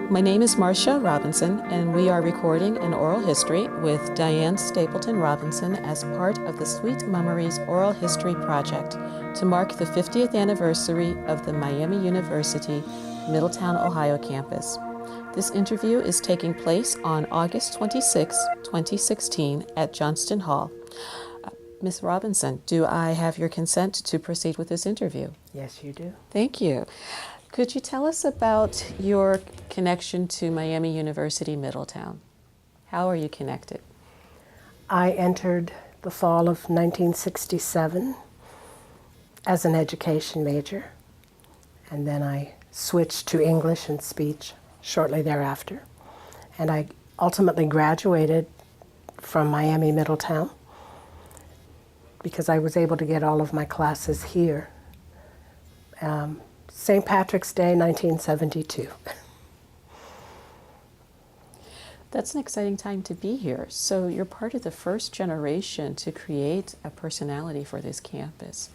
My name is Marcia Robinson, and we are recording an oral history with Dianne Stapleton Robinson as part of the Sweet MUMories Oral History Project to mark the 50th anniversary of the Miami University Middletown, Ohio campus. This interview is taking place on August 26, 2016 at Johnston Hall. Ms. Robinson, do I have your consent to proceed with this interview? Yes, you do. Thank you. Could you tell us about your connection to Miami University Middletown? How are you connected? I entered the fall of 1967 as an education major, and then I switched to English and speech shortly thereafter. And I ultimately graduated from Miami Middletown because I was able to get all of my classes here. St. Patrick's Day, 1972. That's an exciting time to be here. So you're part of the first generation to create a personality for this campus.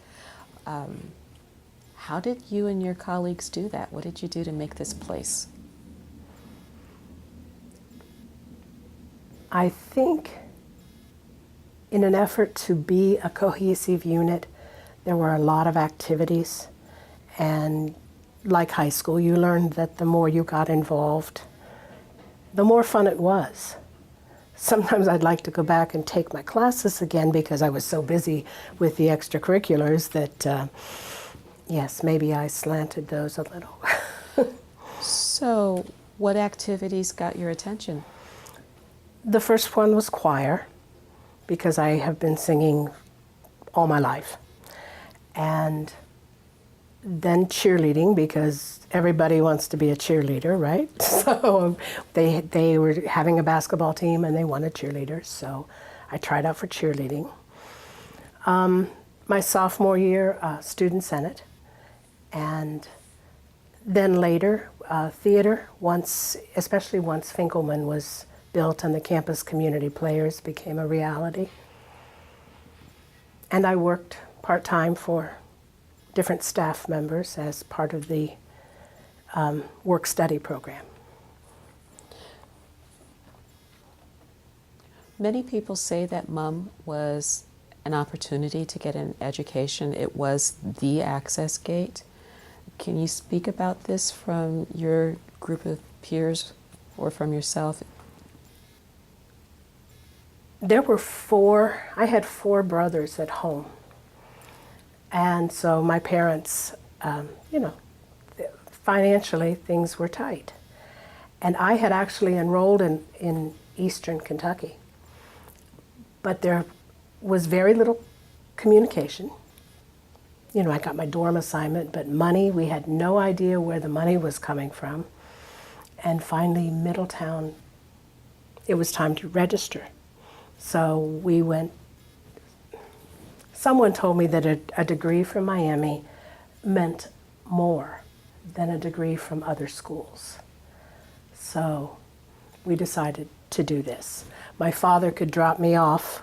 How did you and your colleagues do that? What did you do to make this place? I think in an effort to be a cohesive unit, there were a lot of activities. And like high school, you learned that the more you got involved, the more fun it was. Sometimes I'd like to go back and take my classes again because I was so busy with the extracurriculars that, yes, maybe I slanted those a little. So what activities got your attention? The first one was choir, because I have been singing all my life. And then cheerleading, because everybody wants to be a cheerleader, right? So they were having a basketball team and they wanted cheerleaders, so I tried out for cheerleading. My sophomore year, Student Senate, and then later, theater, especially once Finkelman was built and the campus community players became a reality. And I worked part-time for different staff members as part of the work-study program. Many people say that MUM was an opportunity to get an education. It was the access gate. Can you speak about this from your group of peers or from yourself? I had four brothers at home. And so my parents, financially things were tight. And I had actually enrolled in Eastern Kentucky. But there was very little communication. I got my dorm assignment, but money, we had no idea where the money was coming from. And finally, Middletown, it was time to register. So we went. Someone told me that a degree from Miami meant more than a degree from other schools. So we decided to do this. My father could drop me off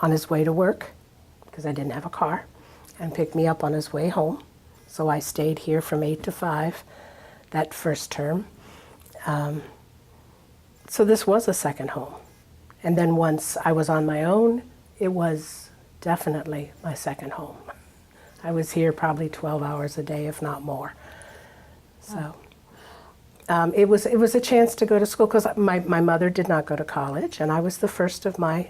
on his way to work, because I didn't have a car, and pick me up on his way home. So I stayed here from 8 to 5 that first term. So this was a second home. And then once I was on my own, it was definitely my second home. I was here probably 12 hours a day, if not more. So it was a chance to go to school, because my mother did not go to college, and I was the first of my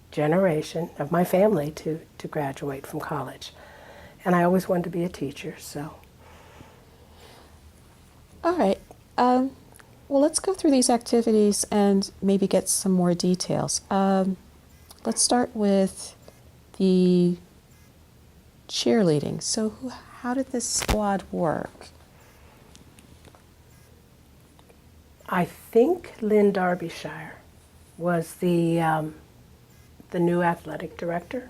generation, of my family, to graduate from college. And I always wanted to be a teacher, so. All right. Well, let's go through these activities and maybe get some more details. Let's start with the cheerleading. So how did this squad work? I think Lynn Darbyshire was the new athletic director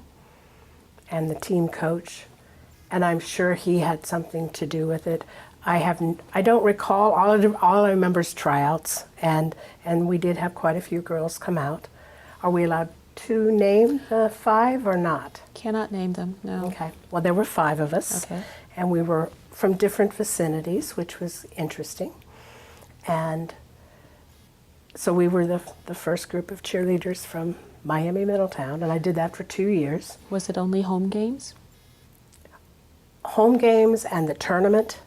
and the team coach, and I'm sure he had something to do with it. I don't recall. All I remember is tryouts, and we did have quite a few girls come out. Are we allowed to name the 5 or not? Cannot name them, no. Okay. Well, there were 5 of us, Okay. and we were from different vicinities, which was interesting. And So we were the first group of cheerleaders from Miami, Middletown, and I did that for 2 years. Was it only home games? Home games and the tournament.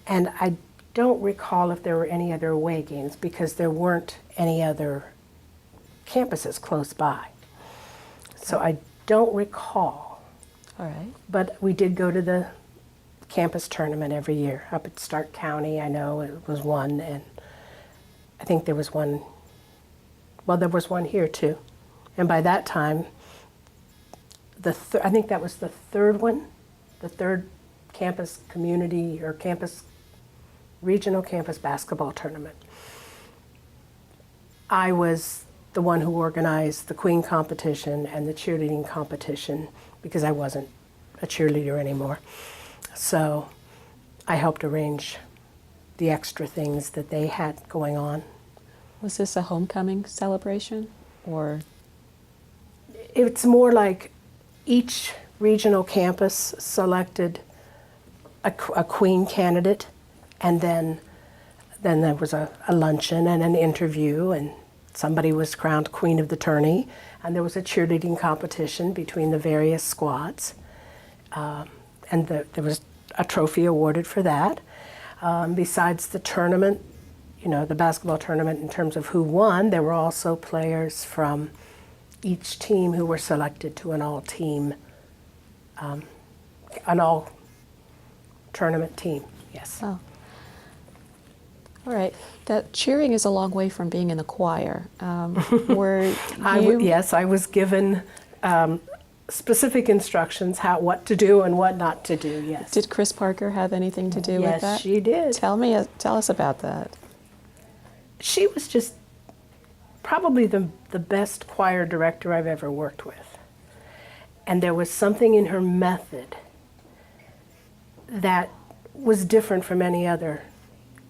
And I don't recall if there were any other away games because there weren't any other campuses close by. So I don't recall. All right. But we did go to the campus tournament every year up at Stark County. I know it was one, and I think there was one, well, there was one here too. And by that time, I think that was the third one, the third campus community or regional campus basketball tournament. I was the one who organized the Queen competition and the cheerleading competition because I wasn't a cheerleader anymore. So I helped arrange the extra things that they had going on. Was this a homecoming celebration, or? It's more like each regional campus selected a Queen candidate, and then there was a luncheon and an interview, and somebody was crowned Queen of the Tourney, and there was a cheerleading competition between the various squads, and there was a trophy awarded for that. Besides the tournament, you know, the basketball tournament in terms of who won, there were also players from each team who were selected to an all-team, an all-tournament team, yes. Oh. All right. That cheering is a long way from being in the choir. Were you? Yes, I was given specific instructions what to do and what not to do, yes. Did Chris Parker have anything to do with that? Yes, she did. Tell us about that. She was just probably the best choir director I've ever worked with. And there was something in her method that was different from any other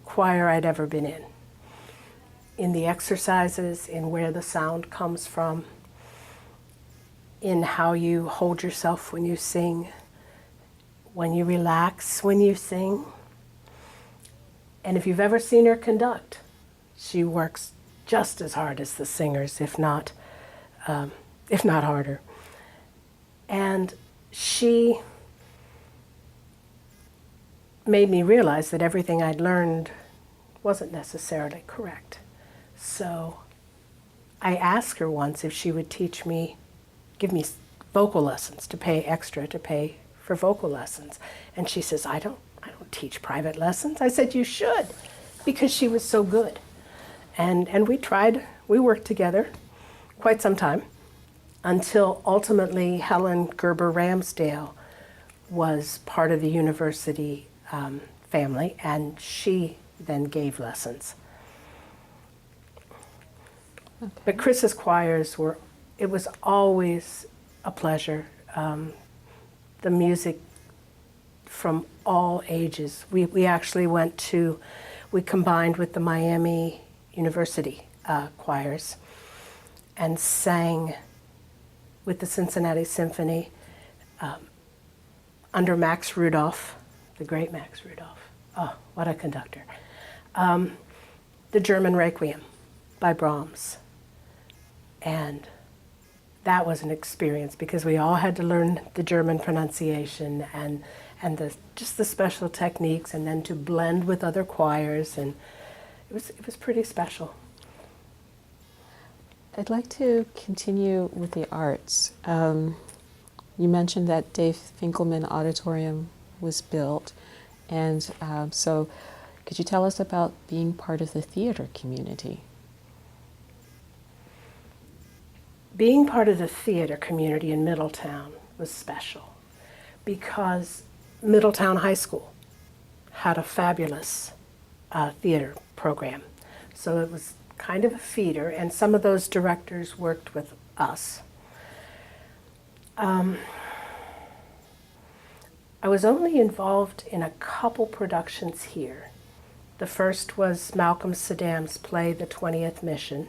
choir I'd ever been in the exercises, in where the sound comes from, in how you hold yourself when you sing, when you relax when you sing. And if you've ever seen her conduct, she works just as hard as the singers, if not harder. And she made me realize that everything I'd learned wasn't necessarily correct. So I asked her once if she would give me vocal lessons, to pay for vocal lessons. And she says, I don't teach private lessons. I said, you should, because she was so good. And we worked together quite some time until ultimately Helen Gerber Ramsdale was part of the university family, and she then gave lessons. Okay. But Chris's choirs it was always a pleasure. The music from all ages. We actually we combined with the Miami University choirs and sang with the Cincinnati Symphony under Max Rudolph, the great Max Rudolph. Oh, what a conductor. The German Requiem by Brahms. And that was an experience because we all had to learn the German pronunciation and just the special techniques, and then to blend with other choirs, and it was pretty special. I'd like to continue with the arts. You mentioned that Dave Finkelman Auditorium was built, and so could you tell us about being part of the theater community? Being part of the theater community in Middletown was special because Middletown High School had a fabulous theater program. So it was kind of a feeder, and some of those directors worked with us. I was only involved in a couple productions here. The first was Malcolm Saddam's play, The 20th Mission,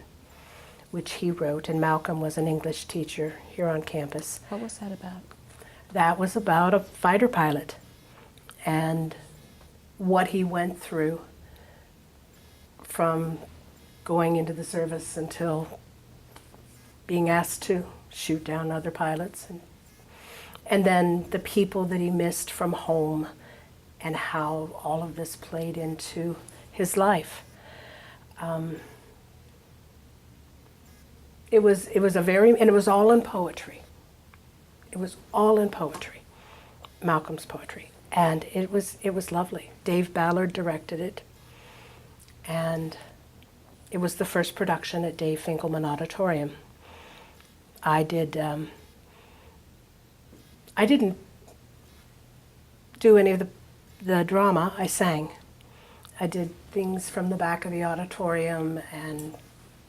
which he wrote, and Malcolm was an English teacher here on campus. What was that about? That was about a fighter pilot and what he went through from going into the service until being asked to shoot down other pilots. And then the people that he missed from home and how all of this played into his life. It was and it was all in poetry. It was all in poetry, Malcolm's poetry. And it was lovely. Dave Ballard directed it. And it was the first production at Dave Finkelman Auditorium. I didn't do any of the drama. I sang. I did things from the back of the auditorium and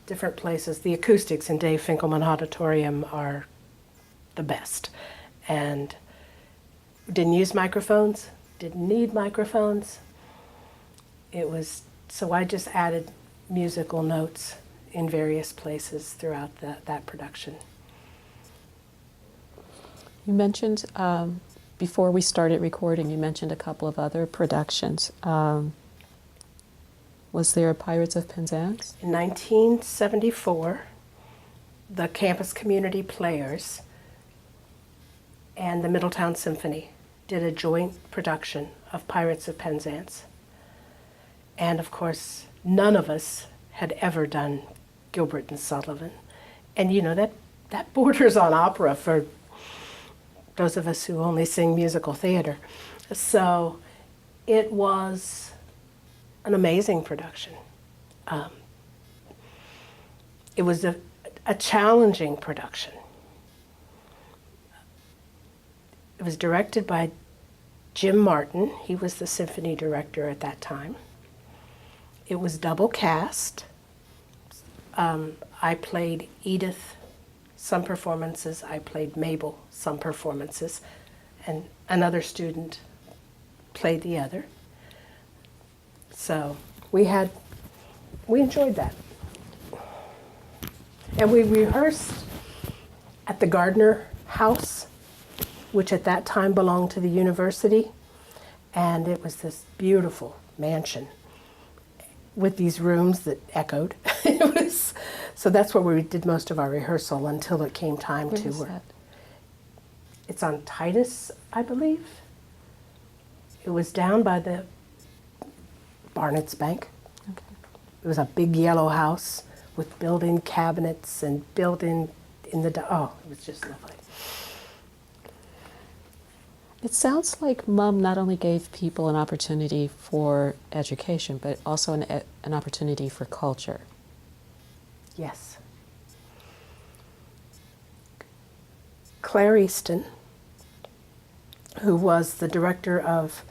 different places. The acoustics in Dave Finkelman Auditorium are the best. And didn't use microphones, didn't need microphones. So I just added musical notes in various places throughout that production. You mentioned, before we started recording, you mentioned a couple of other productions. Was there a Pirates of Penzance? In 1974, the Campus Community Players and the Middletown Symphony did a joint production of Pirates of Penzance. And of course, none of us had ever done Gilbert and Sullivan. And you know, that borders on opera for those of us who only sing musical theater. So it was an amazing production. It was a challenging production. It was directed by Jim Martin. He was the symphony director at that time. It was double cast. I played Edith some performances. I played Mabel some performances. And another student played the other. So we enjoyed that. And we rehearsed at the Gardner House, which at that time belonged to the university. And it was this beautiful mansion with these rooms that echoed. So that's where we did most of our rehearsal until it came time Where to is that? It's on Titus, I believe. It was down by the Barnett's Bank. Okay. It was a big yellow house with built-in cabinets and built-in it was just lovely. It sounds like MUM not only gave people an opportunity for education, but also an opportunity for culture. Yes. Claire Easton, who was the director of,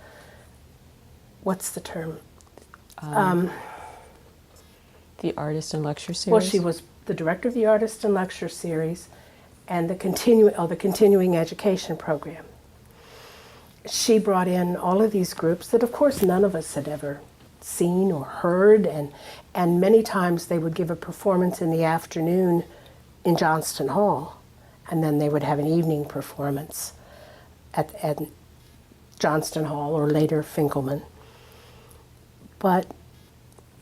what's the term? The Artist and Lecture Series? Well, she was the director of the Artist and Lecture Series and the continuing education program. She brought in all of these groups that, of course, none of us had ever seen or heard, and many times they would give a performance in the afternoon in Johnston Hall, and then they would have an evening performance at Johnston Hall or later Finkelman. But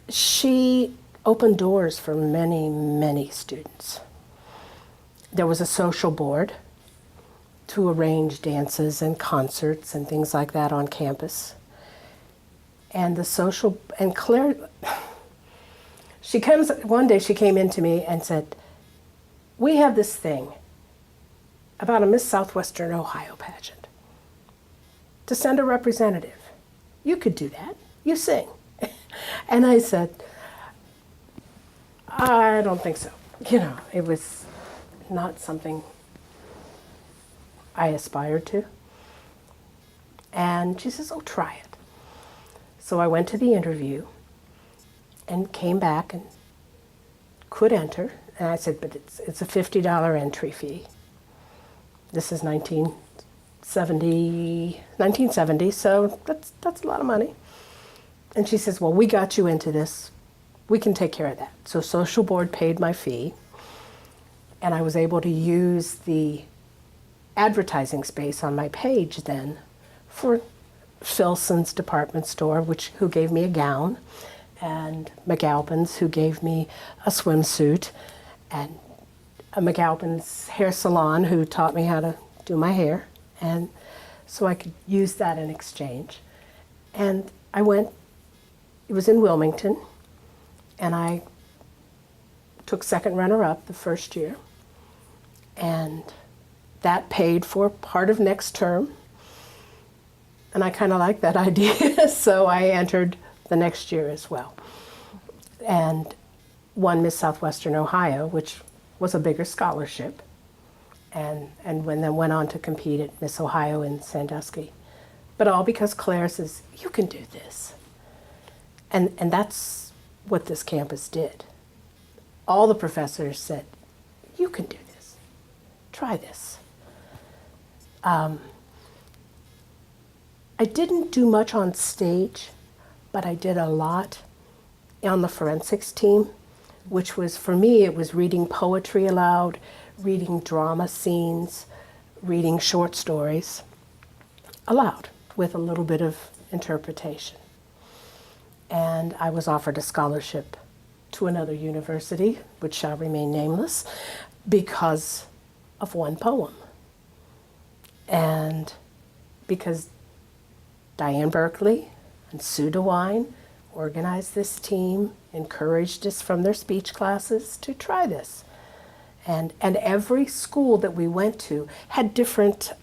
she opened doors for many, many students. There was a social board to arrange dances and concerts and things like that on campus. And Claire, one day she came in to me and said, "We have this thing about a Miss Southwestern Ohio pageant. To send a representative. You could do that. You sing." And I said, "I don't think so." You know, it was not something I aspired to. And she says, "Oh, try it." So I went to the interview and came back and could enter. And I said, "But it's a $50 entry fee." This is 1970, so that's a lot of money. And she says, "Well, we got you into this. We can take care of that." So social board paid my fee, and I was able to use the advertising space on my page then for Filson's department store, who gave me a gown, and McAlpin's, who gave me a swimsuit, and a McAlpin's hair salon, who taught me how to do my hair, and so I could use that in exchange. And I went, it was in Wilmington, and I took second runner-up the first year, and that paid for part of next term, and I kind of liked that idea, so I entered the next year as well, and won Miss Southwestern Ohio, which was a bigger scholarship, and then went on to compete at Miss Ohio in Sandusky. But all because Claire says, you can do this. And that's what this campus did. All the professors said, you can do this. Try this. I didn't do much on stage, but I did a lot on the forensics team, which was, for me, it was reading poetry aloud, reading drama scenes, reading short stories aloud with a little bit of interpretation. And I was offered a scholarship to another university, which shall remain nameless, because of one poem. And because Dianne Berkeley and Sue DeWine organized this team, encouraged us from their speech classes to try this. And every school that we went to had different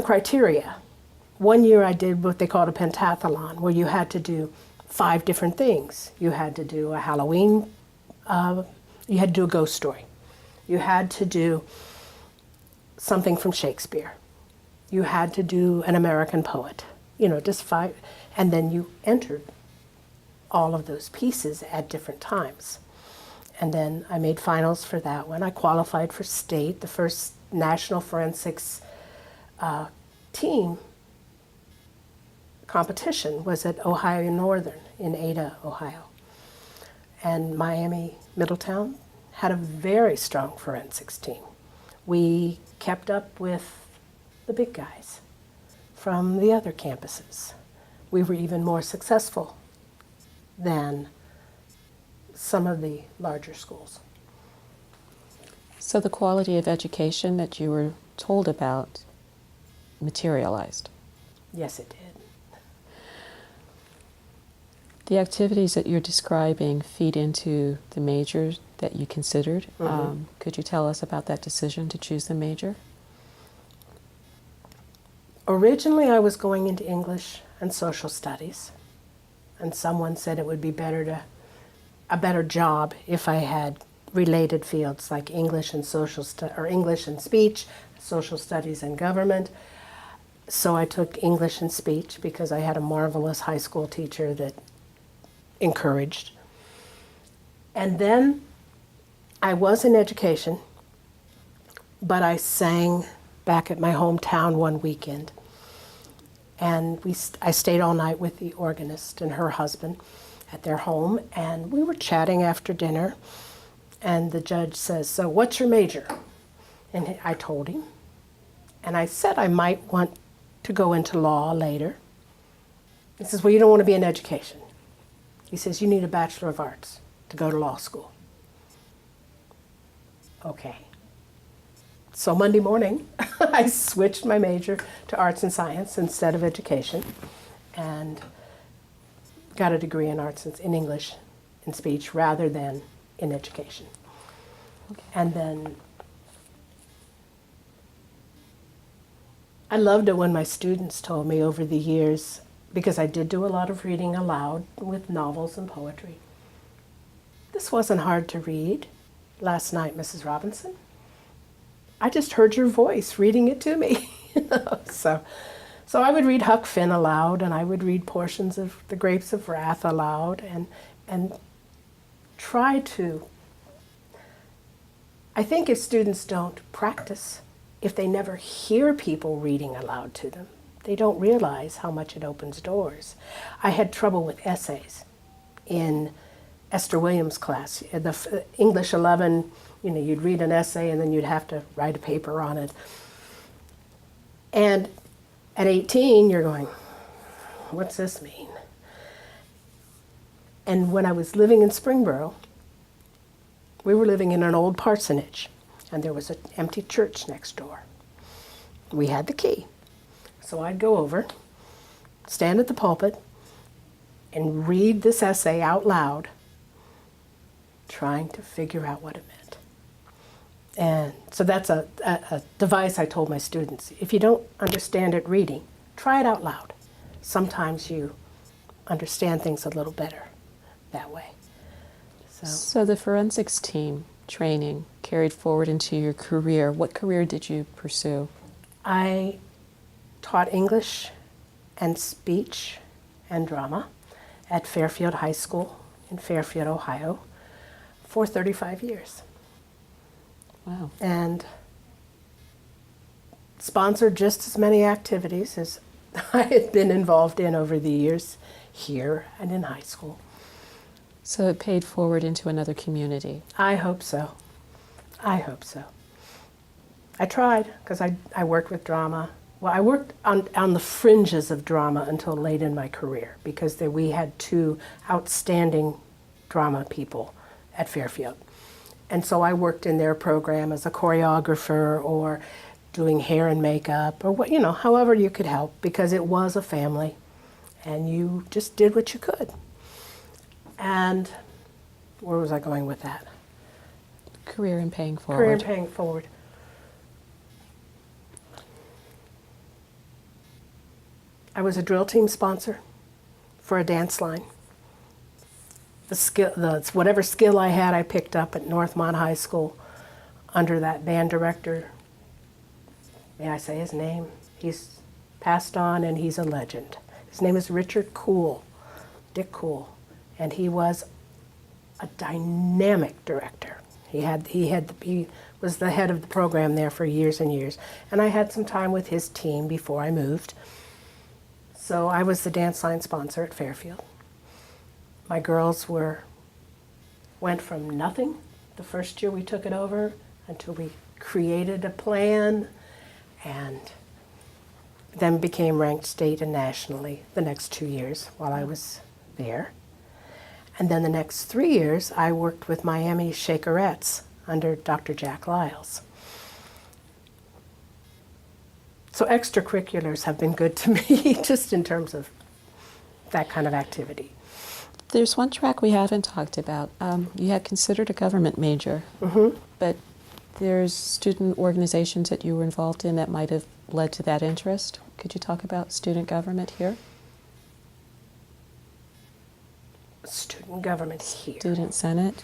criteria. One year I did what they called a pentathlon, where you had to do 5 different things. You had to do a Halloween, you had to do a ghost story. You had to do something from Shakespeare. You had to do an American poet, just 5, and then you entered all of those pieces at different times. And then I made finals for that one. I qualified for state. The first national forensics team competition was at Ohio Northern in Ada, Ohio. And Middletown had a very strong forensics team. We kept up with the big guys from the other campuses. We were even more successful than some of the larger schools. So the quality of education that you were told about materialized? Yes, it did. The activities that you're describing feed into the major that you considered. Mm-hmm. Could you tell us about that decision to choose the major? Originally, I was going into English and social studies, and someone said it would be a better job if I had related fields like English and English and speech, social studies and government. So I took English and speech because I had a marvelous high school teacher that encouraged. And then I was in education, but I sang back at my hometown one weekend. And I stayed all night with the organist and her husband at their home, and we were chatting after dinner, and the judge says, so what's your major? And I told him, and I said I might want to go into law later. He says, well, you don't want to be in education. He says, you need a Bachelor of Arts to go to law school. Okay. So Monday morning, I switched my major to arts and science instead of education, and got a degree in in English and speech rather than in education. Okay. And then I loved it when my students told me over the years, because I did do a lot of reading aloud with novels and poetry. This wasn't hard to read last night, Mrs. Robinson. I just heard your voice reading it to me. So I would read Huck Finn aloud, and I would read portions of The Grapes of Wrath aloud, and try to. I think if students don't practice, if they never hear people reading aloud to them, they don't realize how much it opens doors. I had trouble with essays in Esther Williams' class. The English 11, you'd read an essay and then you'd have to write a paper on it. And at 18, you're going, what's this mean? And when I was living in Springboro, we were living in an old parsonage, and there was an empty church next door. We had the key. So I'd go over, stand at the pulpit, and read this essay out loud, trying to figure out what it meant. And so that's a device I told my students. If you don't understand it reading, try it out loud. Sometimes you understand things a little better that way. So the forensics team training carried forward into your career. What career did you pursue? I taught English and speech and drama at Fairfield High School in Fairfield, Ohio, for 35 years. Wow. And sponsored just as many activities as I had been involved in over the years here and in high school. So it paid forward into another community. I hope so. I hope so. I tried, because I worked with drama. Well, I worked on the fringes of drama until late in my career, because we had two outstanding drama people at Fairfield. And so I worked in their program as a choreographer or doing hair and makeup or what, however you could help, because it was a family and you just did what you could. And where was I going with that? Career and paying forward. Career and paying forward. I was a drill team sponsor for a dance line. Whatever skill I had, I picked up at Northmont High School under that band director. May I say his name? He's passed on and he's a legend. His name is Richard Cool, Dick Cool, and he was a dynamic director. He was the head of the program there for years and years, and I had some time with his team before I moved. So I was the dance line sponsor at Fairfield. My girls went from nothing the first year we took it over until we created a plan, and then became ranked state and nationally the next 2 years while I was there. And then the next 3 years, I worked with Miami Shakerettes under Dr. Jack Lyles. So extracurriculars have been good to me, just in terms of that kind of activity. There's one track we haven't talked about. You had considered a government major, but there's student organizations that you were involved in that might have led to that interest. Could you talk about student government here? Student government here. Student Senate?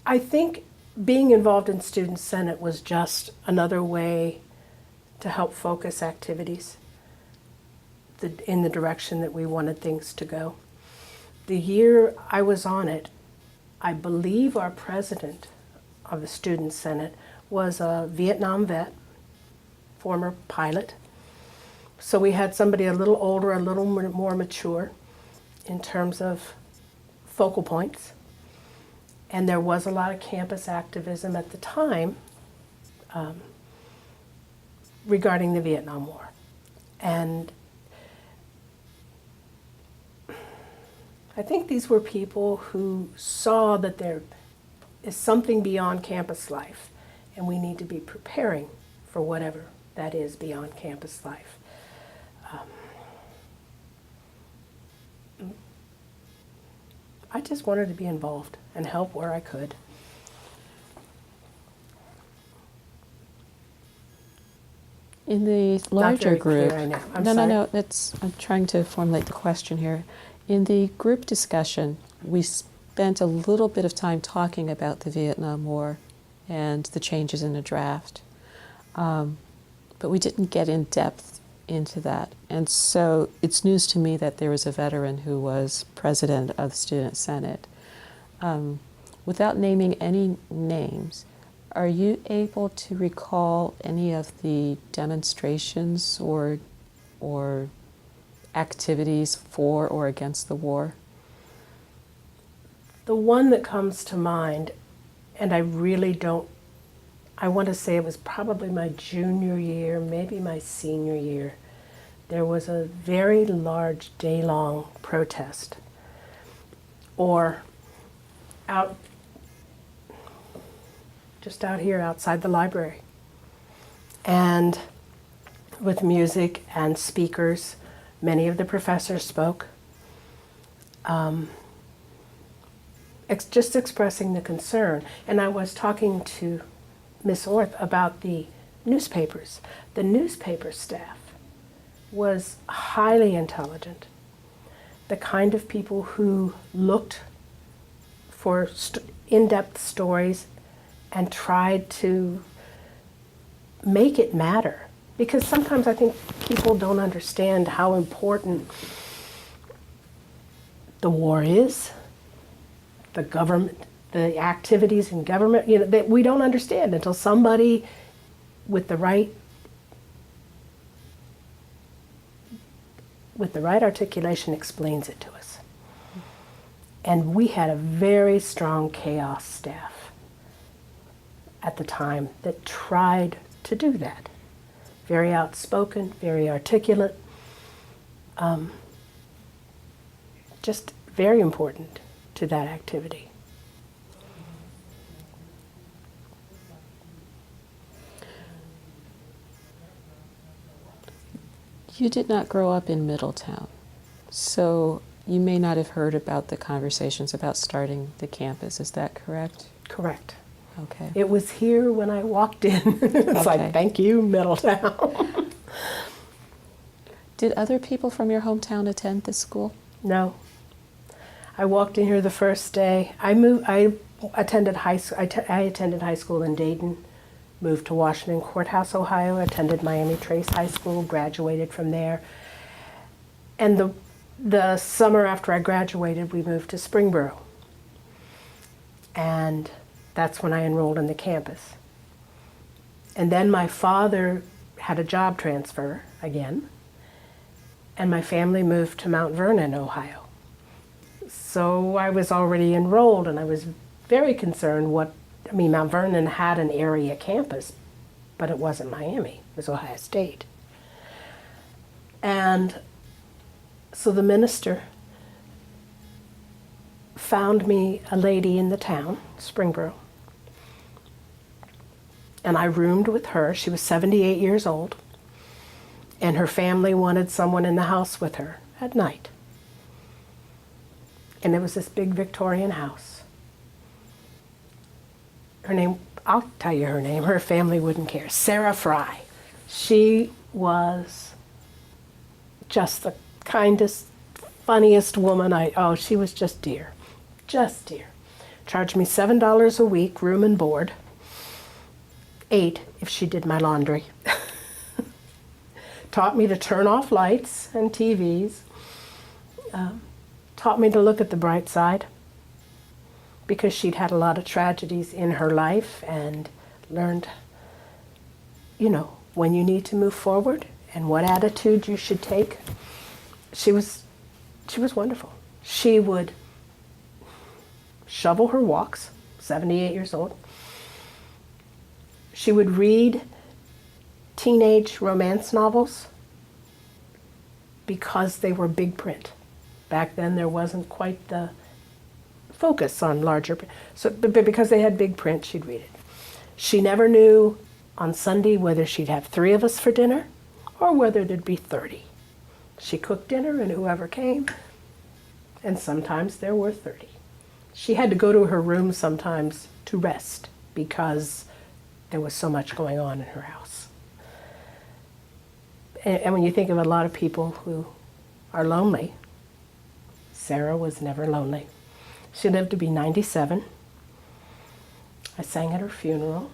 I think being involved in Student Senate was just another way to help focus activities in the direction that we wanted things to go. The year I was on it, I believe our president of the Student Senate was a Vietnam vet, former pilot. So we had somebody a little older, a little more mature in terms of focal points. And there was a lot of campus activism at the time regarding the Vietnam War. And I think these were people who saw that there is something beyond campus life, and we need to be preparing for whatever that is beyond campus life. I just wanted to be involved and help where I could. In the larger group, I know. No. I'm trying to formulate the question here. In the group discussion, we spent a little bit of time talking about the Vietnam War and the changes in the draft, but we didn't get in depth into that. And so it's news to me that there was a veteran who was president of the Student Senate. Without naming any names, are you able to recall any of the demonstrations or activities for or against the war? The one that comes to mind, and I want to say it was probably my junior year, maybe my senior year, there was a very large day-long protest, or just out here outside the library, and with music and speakers. Many of the professors spoke, just expressing the concern. And I was talking to Miss Orth about the newspapers. The newspaper staff was highly intelligent, the kind of people who looked for in-depth stories and tried to make it matter. Because sometimes I think people don't understand how important the war is, the government, the activities in government, that we don't understand until somebody with the right articulation explains it to us. And we had a very strong chaos staff at the time that tried to do that. Very outspoken, very articulate, just very important to that activity. You did not grow up in Middletown, so you may not have heard about the conversations about starting the campus. Is that correct? Correct. Okay. It was here when I walked in. It's like, thank you, Middletown. Did other people from your hometown attend this school? No. I walked in here the first day. I attended high school in Dayton, moved to Washington Courthouse, Ohio, attended Miami Trace High School, graduated from there. And the summer after I graduated, we moved to Springboro. And that's when I enrolled in the campus. And then my father had a job transfer again, and my family moved to Mount Vernon, Ohio. So I was already enrolled, and I was very concerned Mount Vernon had an area campus, but it wasn't Miami, it was Ohio State. And so the minister found me a lady in the town, Springboro, and I roomed with her. She was 78 years old, and her family wanted someone in the house with her at night. And it was this big Victorian house. Her name, I'll tell you her name, her family wouldn't care, Sarah Fry. She was just the kindest, funniest woman. She was just dear, just dear. Charged me $7 a week, room and board. $8 if she did my laundry. Taught me to turn off lights and TVs. Taught me to look at the bright side, because she'd had a lot of tragedies in her life, and learned, when you need to move forward and what attitude you should take. She was wonderful. She would shovel her walks, 78 years old. She would read teenage romance novels because they were big print. Back then there wasn't quite the focus on larger print. But because they had big print, she'd read it. She never knew on Sunday whether she'd have 3 of us for dinner or whether there'd be 30. She cooked dinner and whoever came, and sometimes there were 30. She had to go to her room sometimes to rest because there was so much going on in her house. And when you think of a lot of people who are lonely, Sarah was never lonely. She lived to be 97. I sang at her funeral.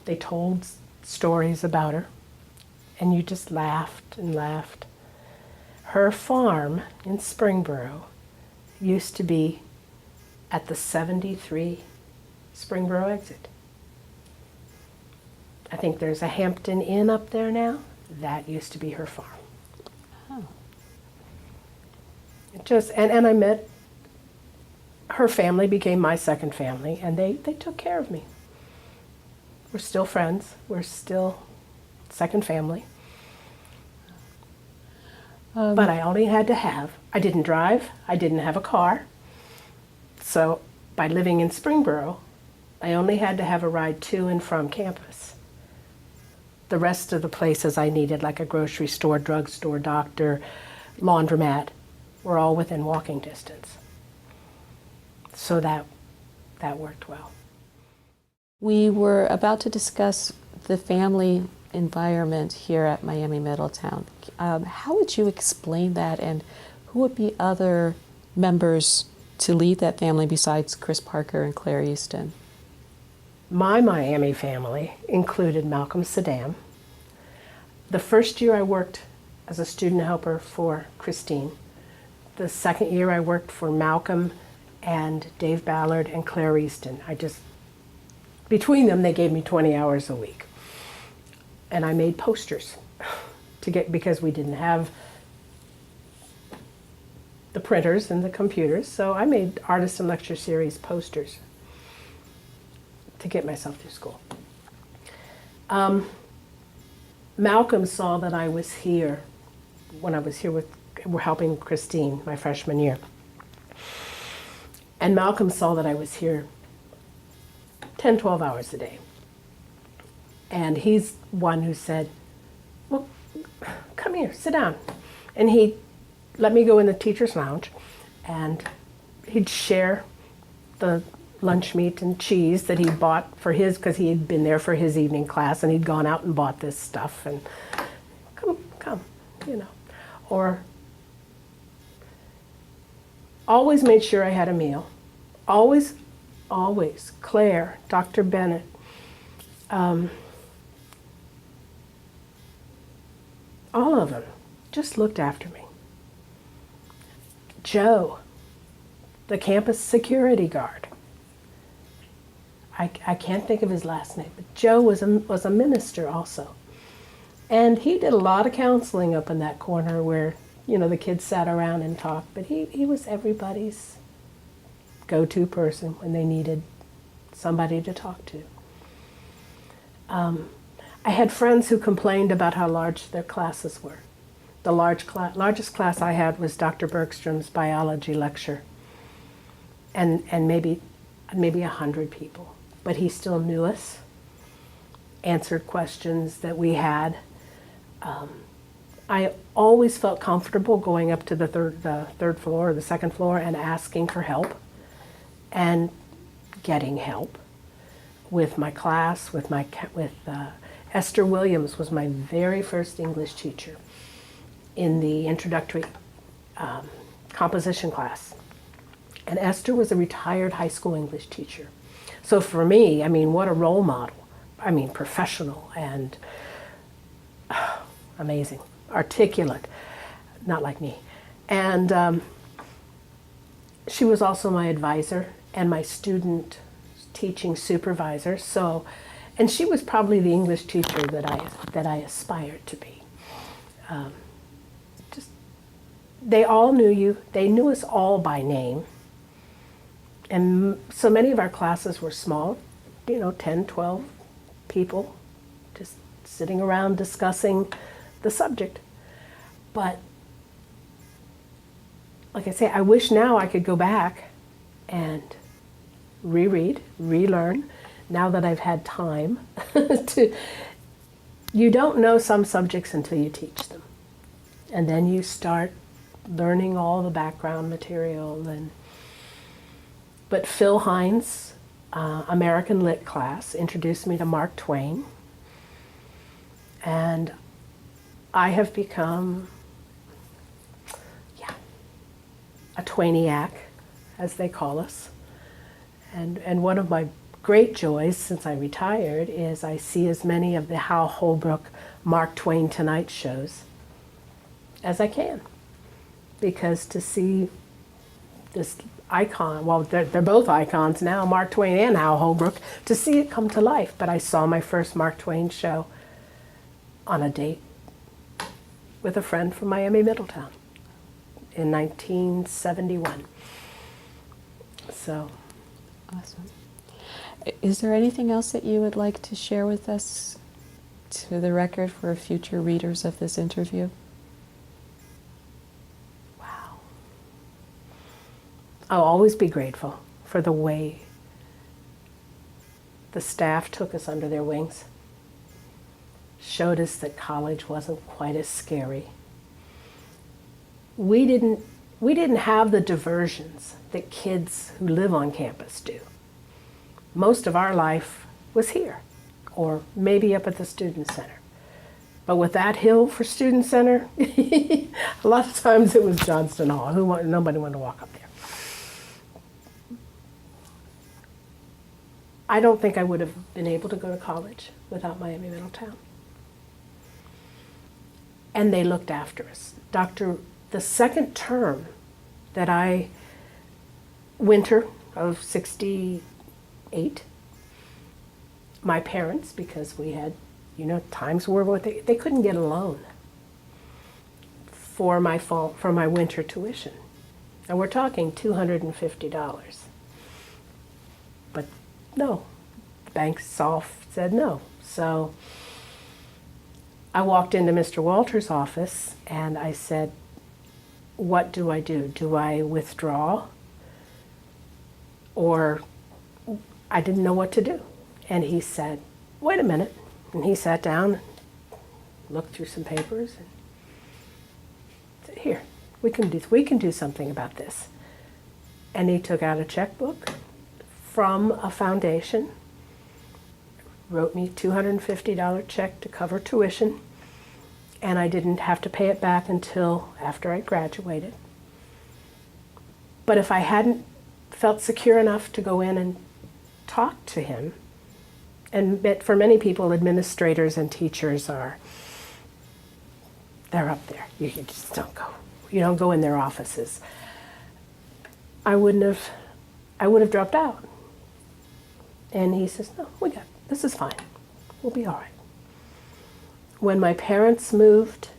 They told stories about her, and you just laughed and laughed. Her farm in Springboro used to be at the 73 Springboro exit. I think there's a Hampton Inn up there now. That used to be her farm. Oh. And I met, her family became my second family, and they took care of me. We're still friends. We're still second family. But I only had to have, I didn't drive, I didn't have a car. So by living in Springboro, I only had to have a ride to and from campus. The rest of the places I needed, like a grocery store, drugstore, doctor, laundromat, were all within walking distance. So that worked well. We were about to discuss the family environment here at Miami Middletown. How would you explain that, and who would be other members to lead that family besides Chris Parker and Claire Easton? My Miami family included Malcolm Saddam. The first year I worked as a student helper for Christine. The second year I worked for Malcolm and Dave Ballard and Claire Easton. Between them, they gave me 20 hours a week. And I made posters because we didn't have the printers and the computers, so I made artist and lecture series posters to get myself through school. Malcolm saw that I was here when I was here we're helping Christine my freshman year. And Malcolm saw that I was here 10, 12 hours a day. And he's one who said, well, come here, sit down. And he let me go in the teacher's lounge, and he'd share the lunch meat and cheese that he bought for his, because he had been there for his evening class, and he'd gone out and bought this stuff, and come, or always made sure I had a meal. Always, Claire, Dr. Bennett, all of them just looked after me. Joe, the campus security guard. I can't think of his last name, but Joe was a minister also. And he did a lot of counseling up in that corner where, the kids sat around and talked, but he was everybody's go-to person when they needed somebody to talk to. I had friends who complained about how large their classes were. The largest class I had was Dr. Bergstrom's biology lecture, and maybe 100 people. But he still knew us, answered questions that we had. I always felt comfortable going up to the third floor or the second floor and asking for help and getting help with my class, with Esther Williams was my very first English teacher in the introductory composition class. And Esther was a retired high school English teacher. So for me, what a role model. Professional and amazing, articulate, not like me. And she was also my advisor and my student teaching supervisor. And she was probably the English teacher that I aspired to be. They all knew you. They knew us all by name. And so many of our classes were small, 10, 12 people, just sitting around discussing the subject. But like I say, I wish now I could go back and reread, relearn, now that I've had time you don't know some subjects until you teach them. And then you start learning all the background material. But Phil Hines' American Lit class introduced me to Mark Twain. And I have become, a Twainiac, as they call us. And one of my great joys since I retired is I see as many of the Hal Holbrook, Mark Twain Tonight shows as I can. Because to see this icon, well, they're both icons now, Mark Twain and Hal Holbrook, to see it come to life. But I saw my first Mark Twain show on a date with a friend from Miami Middletown in 1971. So. Awesome. Is there anything else that you would like to share with us to the record for future readers of this interview? I'll always be grateful for the way the staff took us under their wings, showed us that college wasn't quite as scary. We didn't have the diversions that kids who live on campus do. Most of our life was here, or maybe up at the Student Center. But with that hill for Student Center, a lot of times it was Johnston Hall. Nobody wanted to walk up there. I don't think I would have been able to go to college without Miami Middletown. And they looked after us. The second term that winter of 68, my parents, because we had, times were what they couldn't get a loan for my winter tuition. And we're talking $250. But no, the bank said no. So I walked into Mr. Walter's office and I said, what do I do? Do I withdraw? Or I didn't know what to do. And he said, wait a minute. And he sat down, looked through some papers, and said, here, we can do something about this. And he took out a checkbook from a foundation, wrote me a $250 check to cover tuition, and I didn't have to pay it back until after I graduated. But if I hadn't felt secure enough to go in and talk to him, and for many people, administrators and teachers they're up there. You just don't go. You don't go in their offices. I would have dropped out. And he says, no, this is fine. We'll be all right. When my parents moved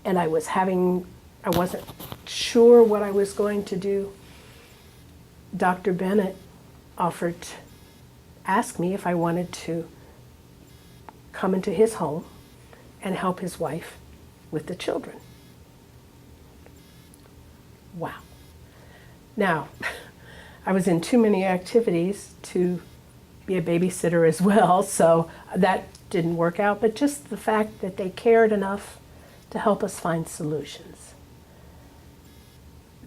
and I wasn't sure what I was going to do, Dr. Bennett asked me if I wanted to come into his home and help his wife with the children. Wow. Now, I was in too many activities to be a babysitter as well, so that didn't work out, but just the fact that they cared enough to help us find solutions.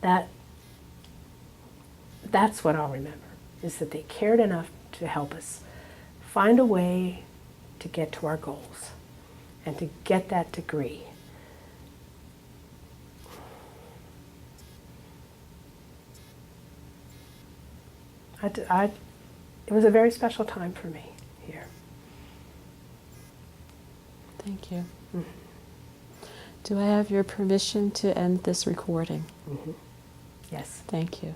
That's what I'll remember, is that they cared enough to help us find a way to get to our goals and to get that degree. It was a very special time for me here. Thank you. Mm-hmm. Do I have your permission to end this recording? Mm-hmm. Yes. Thank you.